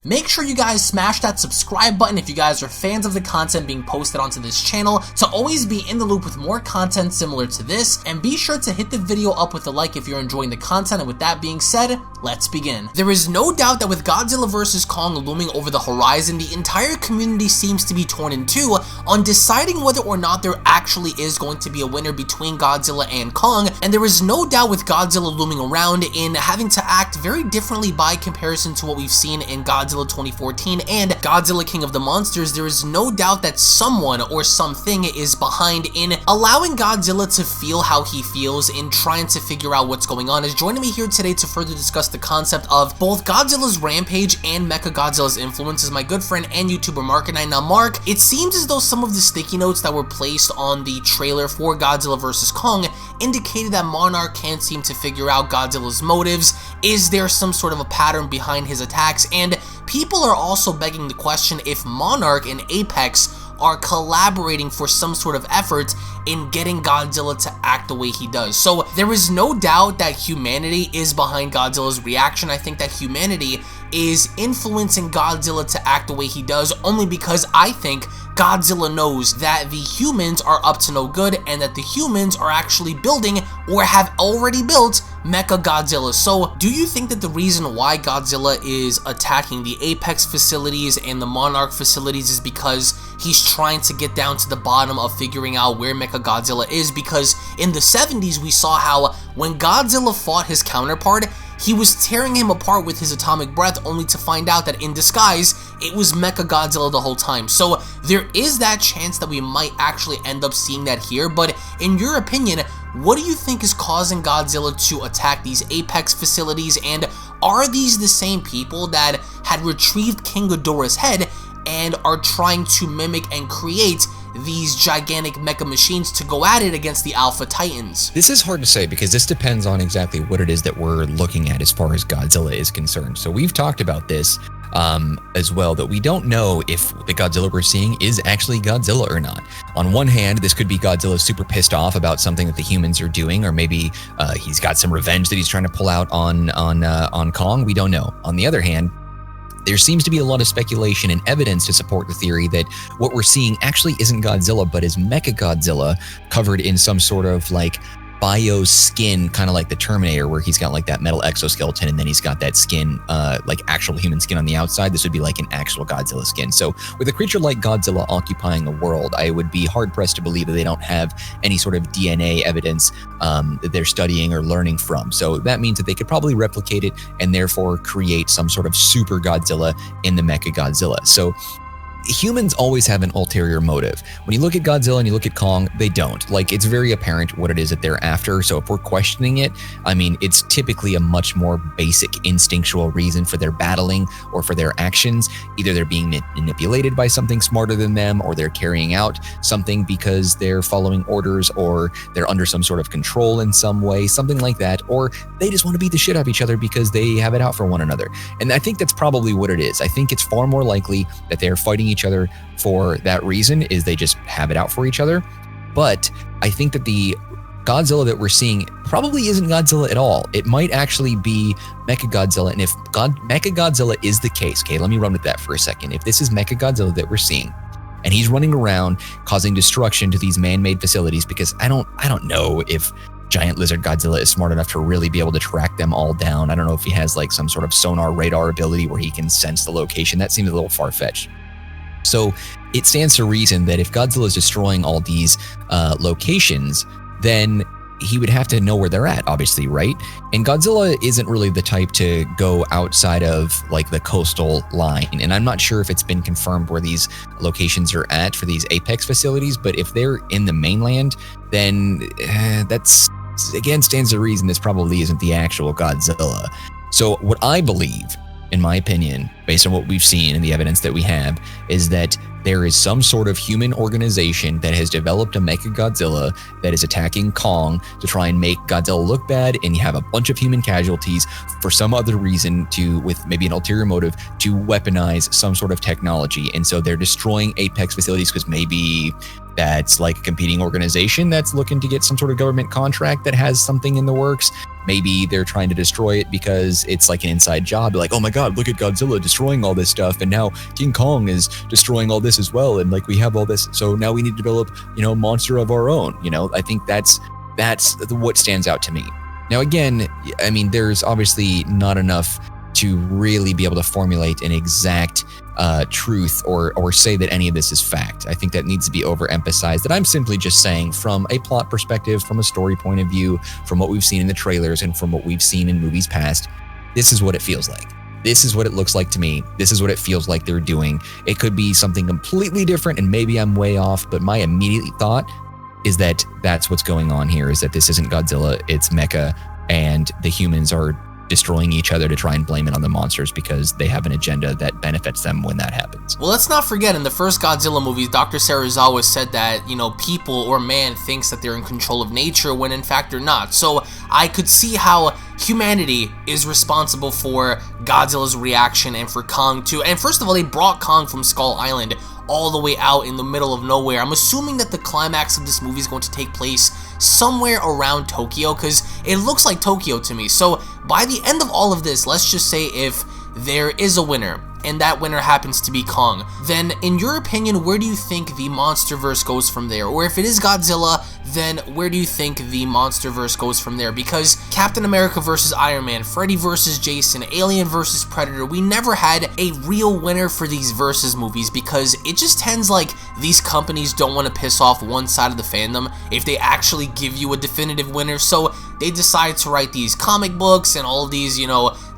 Make sure you guys smash that subscribe button if you guys are fans of the content being posted onto this channel to always be in the loop with more content similar to this, and be sure to hit the video up with a like if you're enjoying the content. And with that being said, let's begin. There is no doubt that with Godzilla vs. Kong looming over the horizon, the entire community seems to be torn in two on deciding whether or not there actually is going to be a winner between Godzilla and Kong, and there is no doubt with Godzilla looming around in having to act very differently by comparison to what we've seen in Godzilla 2014 and Godzilla King of the Monsters. There is no doubt that someone or something is behind in allowing Godzilla to feel how he feels, in trying to figure out what's going on. Is joining me here today to further discuss the concept of both Godzilla's rampage and MechaGodzilla's influence is my good friend and YouTuber Marcanine. Now Mark, it seems as though some of the sticky notes that were placed on the trailer for Godzilla vs. Kong indicated that Monarch can't seem to figure out Godzilla's motives. Is there some sort of a pattern behind his attacks? And people are also begging the question if Monarch and Apex are collaborating for some sort of effort in getting Godzilla to act the way he does. So there is no doubt that humanity is behind Godzilla's reaction. I think that humanity is influencing Godzilla to act the way he does only because I think Godzilla knows that the humans are up to no good and that the humans are actually building or have already built MechaGodzilla. So do you think that the reason why Godzilla is attacking the Apex facilities and the Monarch facilities is because he's trying to get down to the bottom of figuring out where MechaGodzilla is? Because in the 70s we saw how when Godzilla fought his counterpart, he was tearing him apart with his atomic breath, only to find out that in disguise, it was MechaGodzilla the whole time. So there is that chance that we might actually end up seeing that here. But in your opinion, what do you think is causing Godzilla to attack these Apex facilities? And are these the same people that had retrieved King Ghidorah's head and are trying to mimic and create these gigantic mecha machines to go at it against the Alpha Titans? This is hard to say because this depends on exactly what it is that we're looking at as far as Godzilla is concerned. So we've talked about this as well, that we don't know if the Godzilla we're seeing is actually Godzilla or not. On one hand, this could be Godzilla super pissed off about something that the humans are doing, or maybe he's got some revenge that he's trying to pull out on Kong. We don't know. On the other hand, there seems to be a lot of speculation and evidence to support the theory that what we're seeing actually isn't Godzilla, but is MechaGodzilla covered in some sort of like bio skin, kind of like the Terminator, where he's got like that metal exoskeleton and then he's got that skin, like actual human skin on the outside. This would be like an actual Godzilla skin. So with a creature like Godzilla occupying a world, I would be hard pressed to believe that they don't have any sort of DNA evidence that they're studying or learning from. So that means that they could probably replicate it and therefore create some sort of super Godzilla in the MechaGodzilla. So humans always have an ulterior motive. When you look at Godzilla and you look at Kong, they don't. Like, it's very apparent what it is that they're after. So if we're questioning it, I mean, it's typically a much more basic instinctual reason for their battling or for their actions. Either they're being manipulated by something smarter than them, or they're carrying out something because they're following orders, or they're under some sort of control in some way, something like that, or they just want to beat the shit out of each other because they have it out for one another. And I think that's probably what it is. I think it's far more likely that they're fighting each other for that reason, is they just have it out for each other. But I think that the Godzilla that we're seeing probably isn't Godzilla at all. It might actually be MechaGodzilla. And if MechaGodzilla is the case, okay, let me run with that for a second. If this is MechaGodzilla that we're seeing, and he's running around causing destruction to these man-made facilities, because I don't know if giant lizard Godzilla is smart enough to really be able to track them all down. I don't know if he has like some sort of sonar radar ability where he can sense the location. That seems a little far-fetched. So it stands to reason that if Godzilla is destroying all these locations, then he would have to know where they're at, obviously, right? And Godzilla isn't really the type to go outside of like the coastal line. And I'm not sure if it's been confirmed where these locations are at for these Apex facilities, but if they're in the mainland, then that's, again, stands to reason this probably isn't the actual Godzilla. So what I believe, in my opinion, based on what we've seen and the evidence that we have, is that there is some sort of human organization that has developed a MechaGodzilla that is attacking Kong to try and make Godzilla look bad, and you have a bunch of human casualties for some other reason, with maybe an ulterior motive, to weaponize some sort of technology. And so they're destroying Apex facilities because maybe that's like a competing organization that's looking to get some sort of government contract that has something in the works. Maybe they're trying to destroy it because it's like an inside job. Like, oh my God, look at Godzilla destroying all this stuff. And now King Kong is destroying all this as well. And like, we have all this. So now we need to develop, a monster of our own. I think that's what stands out to me. Now, again, I mean, there's obviously not enough to really be able to formulate an exact truth or say that any of this is fact. I think that needs to be overemphasized. That I'm simply just saying from a plot perspective, from a story point of view, from what we've seen in the trailers and from what we've seen in movies past, this is what it feels like. This is what it looks like to me. This is what it feels like they're doing. It could be something completely different and maybe I'm way off, but my immediate thought is that that's what's going on here, is that this isn't Godzilla, it's Mecha, and the humans are destroying each other to try and blame it on the monsters because they have an agenda that benefits them when that happens. Well, let's not forget, in the first Godzilla movies, Dr. Serizawa said that, people or man thinks that they're in control of nature when in fact they're not. So I could see how humanity is responsible for Godzilla's reaction and for Kong too. And first of all, they brought Kong from Skull Island all the way out in the middle of nowhere. I'm assuming that the climax of this movie is going to take place somewhere around Tokyo, because it looks like Tokyo to me. So by the end of all of this, let's just say if there is a winner, and that winner happens to be Kong, then in your opinion, where do you think the MonsterVerse goes from there? Or if it is Godzilla, then where do you think the MonsterVerse goes from there? Because Captain America versus Iron Man, Freddy versus Jason, Alien versus Predator, we never had a real winner for these versus movies because it just tends like these companies don't want to piss off one side of the fandom if they actually give you a definitive winner. So they decide to write these comic books and all of these,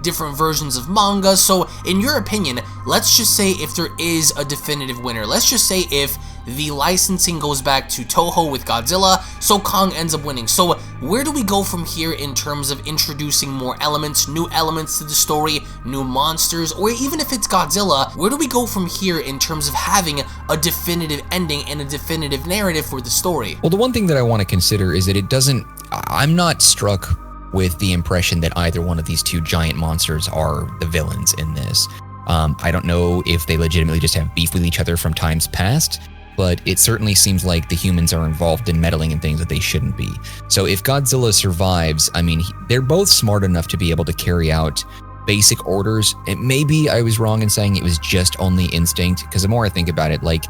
different versions of manga. So in your opinion, let's just say if there is a definitive winner, let's just say if the licensing goes back to Toho with Godzilla, so Kong ends up winning. So where do we go from here in terms of introducing more elements, new elements to the story, new monsters, or even if it's Godzilla, where do we go from here in terms of having a definitive ending and a definitive narrative for the story? Well, the one thing that I want to consider is that I'm not struck with the impression that either one of these two giant monsters are the villains in this. I don't know if they legitimately just have beef with each other from times past, but it certainly seems like the humans are involved in meddling in things that they shouldn't be. So if Godzilla survives, I mean, they're both smart enough to be able to carry out basic orders. And maybe I was wrong in saying it was just only instinct, because the more I think about it, like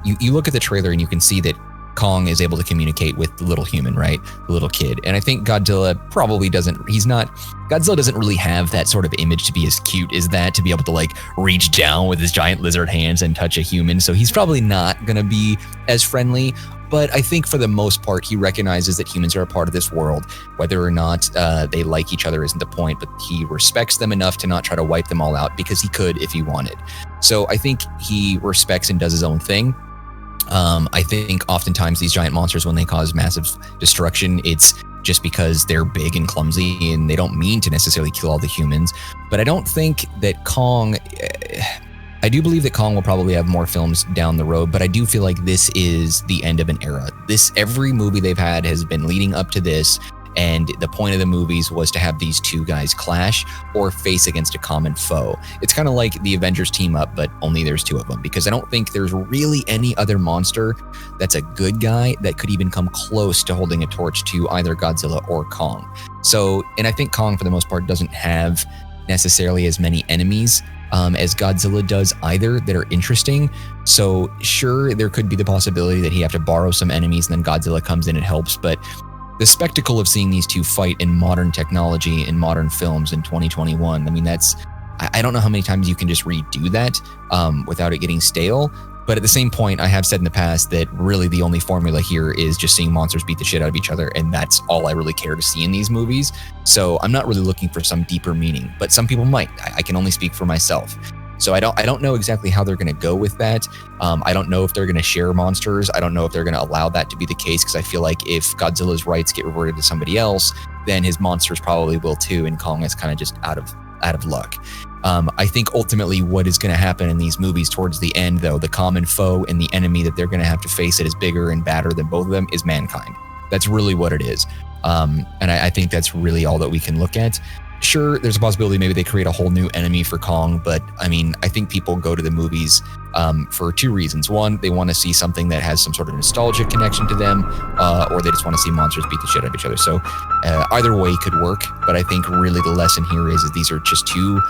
you look at the trailer and you can see that Kong is able to communicate with the little human, right? The little kid. And I think Godzilla probably Godzilla doesn't really have that sort of image to be as cute as that, to be able to like reach down with his giant lizard hands and touch a human. So he's probably not going to be as friendly. But I think for the most part, he recognizes that humans are a part of this world. Whether or not they like each other isn't the point, but he respects them enough to not try to wipe them all out because he could if he wanted. So I think he respects and does his own thing. I think oftentimes these giant monsters, when they cause massive destruction, it's just because they're big and clumsy and they don't mean to necessarily kill all the humans. But I don't think that I do believe that Kong will probably have more films down the road, but I do feel like this is the end of an era. Every movie they've had has been leading up to this, and the point of the movies was to have these two guys clash or face against a common foe. It's kind of like the Avengers team up, but only there's two of them, because I don't think there's really any other monster that's a good guy that could even come close to holding a torch to either Godzilla or Kong. So, and I think Kong, for the most part, doesn't have necessarily as many enemies as Godzilla does either that are interesting. So sure, there could be the possibility that he have to borrow some enemies and then Godzilla comes in and helps, but the spectacle of seeing these two fight in modern technology in modern films in 2021, I mean, I don't know how many times you can just redo that without it getting stale. But at the same point, I have said in the past that really the only formula here is just seeing monsters beat the shit out of each other, and that's all I really care to see in these movies. So I'm not really looking for some deeper meaning, but some people might. I can only speak for myself. So I don't know exactly how they're going to go with that. I don't know if they're going to share monsters. I don't know if they're going to allow that to be the case, because I feel like if Godzilla's rights get reverted to somebody else, then his monsters probably will too, and Kong is kind of just out of luck. I think ultimately what is going to happen in these movies towards the end, though, the common foe and the enemy that they're going to have to face that is bigger and badder than both of them is mankind. That's really what it is. And I think that's really all that we can look at. Sure, there's a possibility maybe they create a whole new enemy for Kong, but I mean, I think people go to the movies for two reasons. One, they want to see something that has some sort of nostalgia connection to them, or they just want to see monsters beat the shit out of each other. So either way could work, but I think really the lesson here is these are just two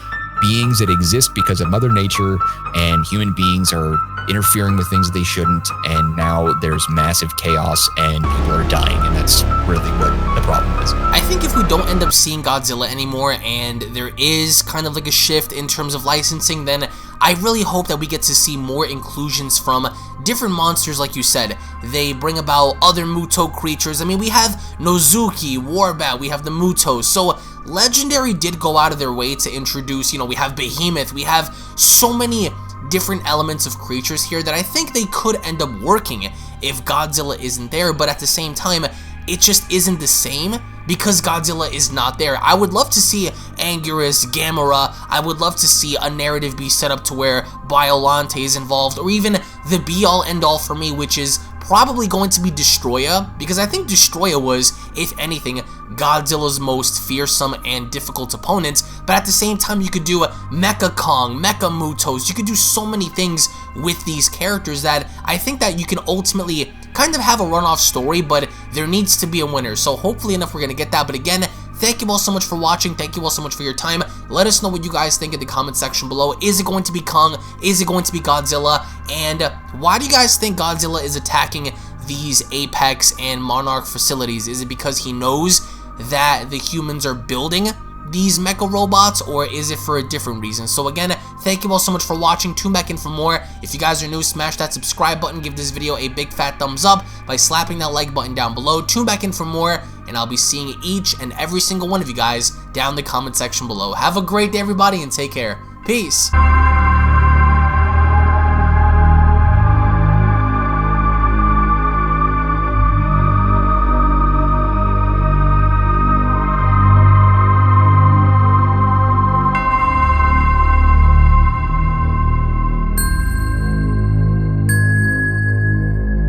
beings that exist because of Mother Nature, and human beings are interfering with things they shouldn't, and now there's massive chaos and people are dying, and that's really what the problem is. I think if we don't end up seeing Godzilla anymore and there is kind of like a shift in terms of licensing, then I really hope that we get to see more inclusions from different monsters. Like you said, they bring about other Muto creatures. I mean, we have Nozuki, Warbat, we have the Mutos, so Legendary did go out of their way to introduce, you know, we have Behemoth, we have so many different elements of creatures here that I think they could end up working if Godzilla isn't there, but at the same time, it just isn't the same because Godzilla is not there. I would love to see Anguirus, Gamera, I would love to see a narrative be set up to where Biollante is involved, or even the be-all end-all for me, which is probably going to be Destroya, because I think Destroya was, if anything, Godzilla's most fearsome and difficult opponent, but at the same time you could do Mecha Kong, Mecha Mutos, you could do so many things with these characters that I think that you can ultimately kind of have a runoff story, but there needs to be a winner, so hopefully enough we're going to get that. But again, thank you all so much for watching, thank you all so much for your time. Let us know what you guys think in the comment section below. Is it going to be Kong? Is it going to be Godzilla? And why do you guys think Godzilla is attacking these Apex and Monarch facilities? Is it because he knows that the humans are building these mecha robots, or is it for a different reason? So again, thank you all so much for watching. Tune back in for more. If you guys are new, smash that subscribe button, give this video a big fat thumbs up by slapping that like button down below. Tune back in for more, and I'll be seeing each and every single one of you guys down in the comment section below. Have a great day, everybody, and take care. Peace.